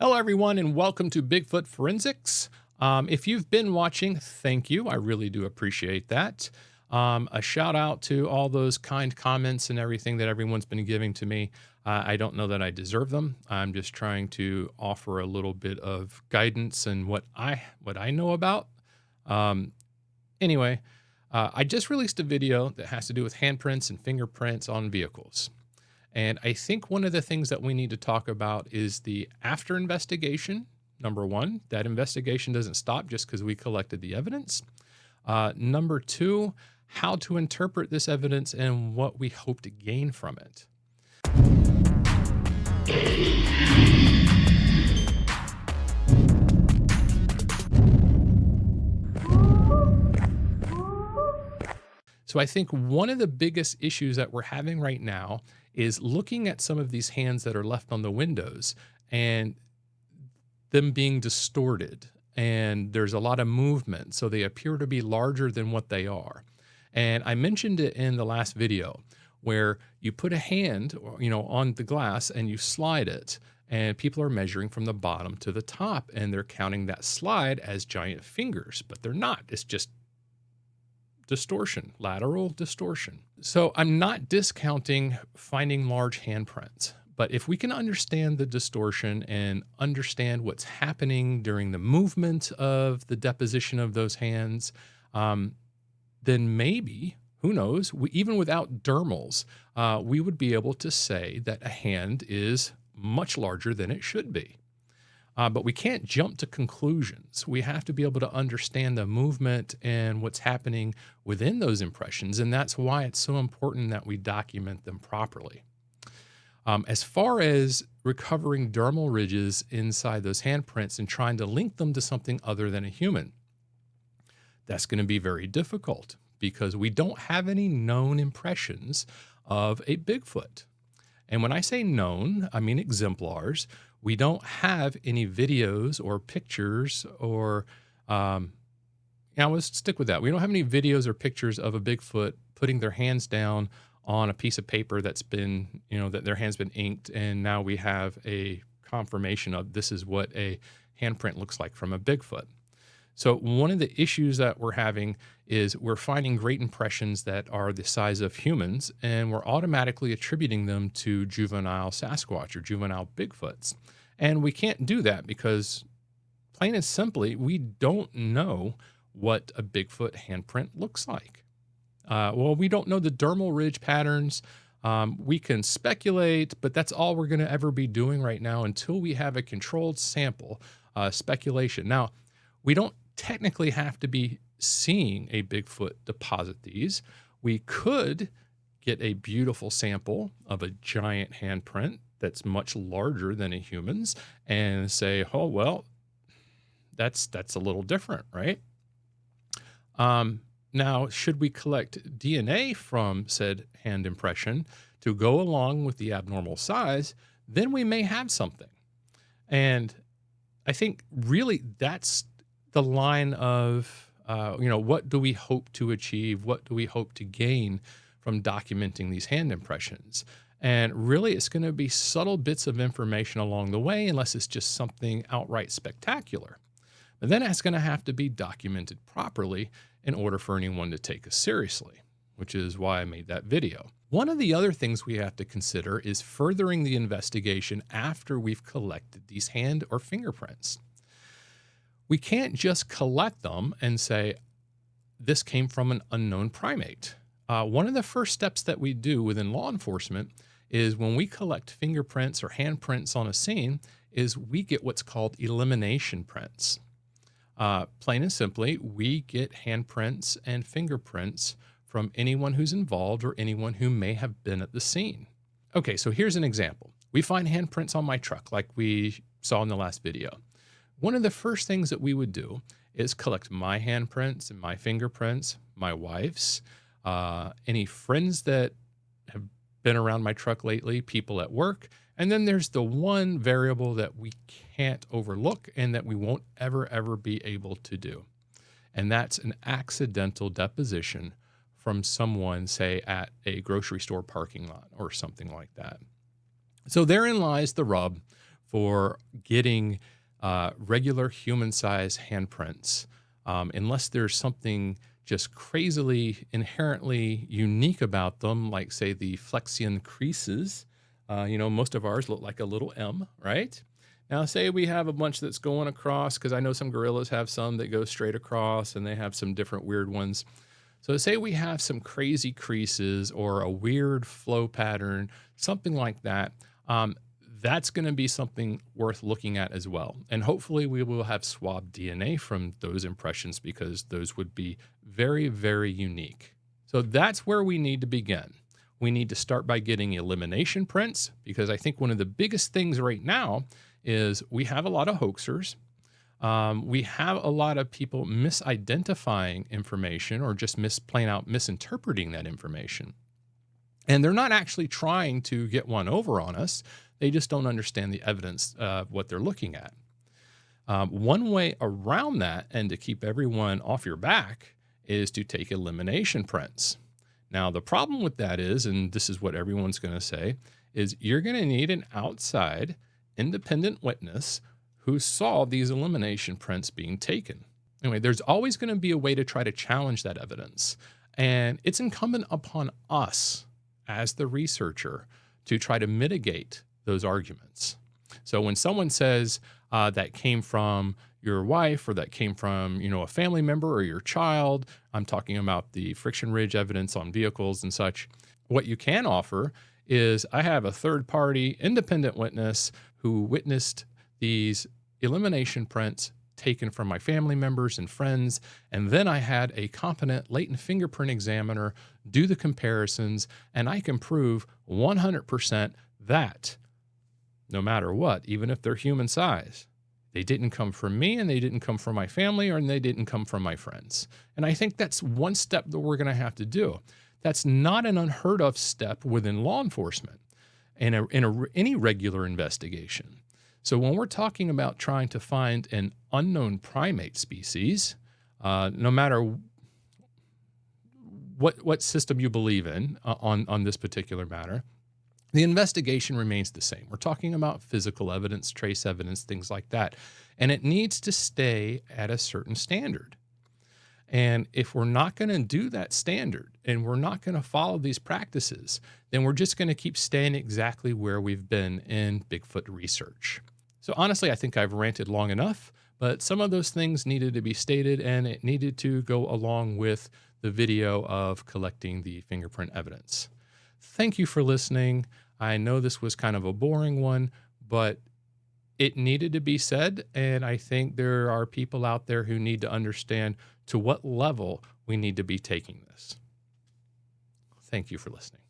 Hello, everyone, and welcome to Bigfoot Forensics. If you've been watching, thank you. I really do appreciate that. A shout out to all those kind comments and everything that everyone's been giving to me. I don't know that I deserve them. I'm just trying to offer a little bit of guidance and what I know about. Um, anyway, I just released a video that has to do with handprints and fingerprints on vehicles. And I think one of the things that we need to talk about is the after investigation. Number one, that investigation doesn't stop just because we collected the evidence. Number two, how to interpret this evidence and what we hope to gain from it. So I think one of the biggest issues that we're having right now is looking at some of these hands that are left on the windows and them being distorted. And there's a lot of movement, so they appear to be larger than what they are. And I mentioned it in the last video where you put a hand, on the glass and you slide it, and people are measuring from the bottom to the top, and they're counting that slide as giant fingers, but they're not. It's just distortion, lateral distortion. So I'm not discounting finding large handprints, but if we can understand the distortion and understand what's happening during the movement of the deposition of those hands, then maybe, who knows, even without dermals, we would be able to say that a hand is much larger than it should be. But we can't jump to conclusions. We have to be able to understand the movement and what's happening within those impressions. And that's why it's so important that we document them properly. As far as recovering dermal ridges inside those handprints and trying to link them to something other than a human, that's going to be very difficult because we don't have any known impressions of a Bigfoot. And when I say known, I mean exemplars. We don't have any videos or pictures or, let's stick with that. We don't have any videos or pictures of a Bigfoot putting their hands down on a piece of paper that's been, that their hand's been inked. And now we have a confirmation of this is what a handprint looks like from a Bigfoot. So one of the issues that we're having is we're finding great impressions that are the size of humans, and we're automatically attributing them to juvenile Sasquatch or juvenile Bigfoots. And we can't do that because, plain and simply, we don't know what a Bigfoot handprint looks like. We don't know the dermal ridge patterns. We can speculate, but that's all we're going to ever be doing right now until we have a controlled sample, speculation. Now, we don't technically have to be seeing a Bigfoot deposit these. We could get a beautiful sample of a giant handprint that's much larger than a human's and say, oh, well, that's a little different, right? Now, should we collect DNA from said hand impression to go along with the abnormal size, then we may have something. And I think really that's the line of, what do we hope to achieve? What do we hope to gain from documenting these hand impressions? And really, it's going to be subtle bits of information along the way, unless it's just something outright spectacular. But then it's going to have to be documented properly in order for anyone to take us seriously, which is why I made that video. One of the other things we have to consider is furthering the investigation after we've collected these hand or fingerprints. We can't just collect them and say, this came from an unknown primate. One of the first steps that we do within law enforcement is when we collect fingerprints or handprints on a scene is we get what's called elimination prints. Plain and simply, we get handprints and fingerprints from anyone who's involved or anyone who may have been at the scene. Okay, so here's an example. We find handprints on my truck like we saw in the last video. One of the first things that we would do is collect my handprints and my fingerprints, my wife's, any friends that have been around my truck lately, people at work. And then there's the one variable that we can't overlook and that we won't ever be able to do. And that's an accidental deposition from someone, say, at a grocery store parking lot or something like that. So therein lies the rub for getting regular human-sized handprints, unless there's something just crazily, inherently unique about them, like, say, the flexion creases. Most of ours look like a little M, right? Now, say we have a bunch that's going across, because I know some gorillas have some that go straight across, and they have some different weird ones. So say we have some crazy creases or a weird flow pattern, something like that. That's going to be something worth looking at as well. And hopefully we will have swab DNA from those impressions, because those would be very, very unique. So that's where we need to begin. We need to start by getting elimination prints, because I think one of the biggest things right now is we have a lot of hoaxers. We have a lot of people misidentifying information, or just plain out misinterpreting that information. And they're not actually trying to get one over on us. They just don't understand the evidence of what they're looking at. One way around that, and to keep everyone off your back, is to take elimination prints. Now, the problem with that is, and this is what everyone's going to say, is you're going to need an outside independent witness who saw these elimination prints being taken. Anyway, there's always going to be a way to try to challenge that evidence. And it's incumbent upon us as the researcher to try to mitigate those arguments. So when someone says that came from your wife, or that came from, a family member or your child, I'm talking about the friction ridge evidence on vehicles and such, what you can offer is, I have a third-party independent witness who witnessed these elimination prints taken from my family members and friends, and then I had a competent latent fingerprint examiner do the comparisons, and I can prove 100% that no matter what, even if they're human size, they didn't come from me, and they didn't come from my family, or they didn't come from my friends. And I think that's one step that we're going to have to do. That's not an unheard of step within law enforcement and any regular investigation. So when we're talking about trying to find an unknown primate species, no matter what system you believe in on this particular matter, the investigation remains the same. We're talking about physical evidence, trace evidence, things like that. And it needs to stay at a certain standard. And if we're not going to do that standard, and we're not going to follow these practices, then we're just going to keep staying exactly where we've been in Bigfoot research. So honestly, I think I've ranted long enough, but some of those things needed to be stated, and it needed to go along with the video of collecting the fingerprint evidence. Thank you for listening. I know this was kind of a boring one, but it needed to be said, and I think there are people out there who need to understand to what level we need to be taking this. Thank you for listening.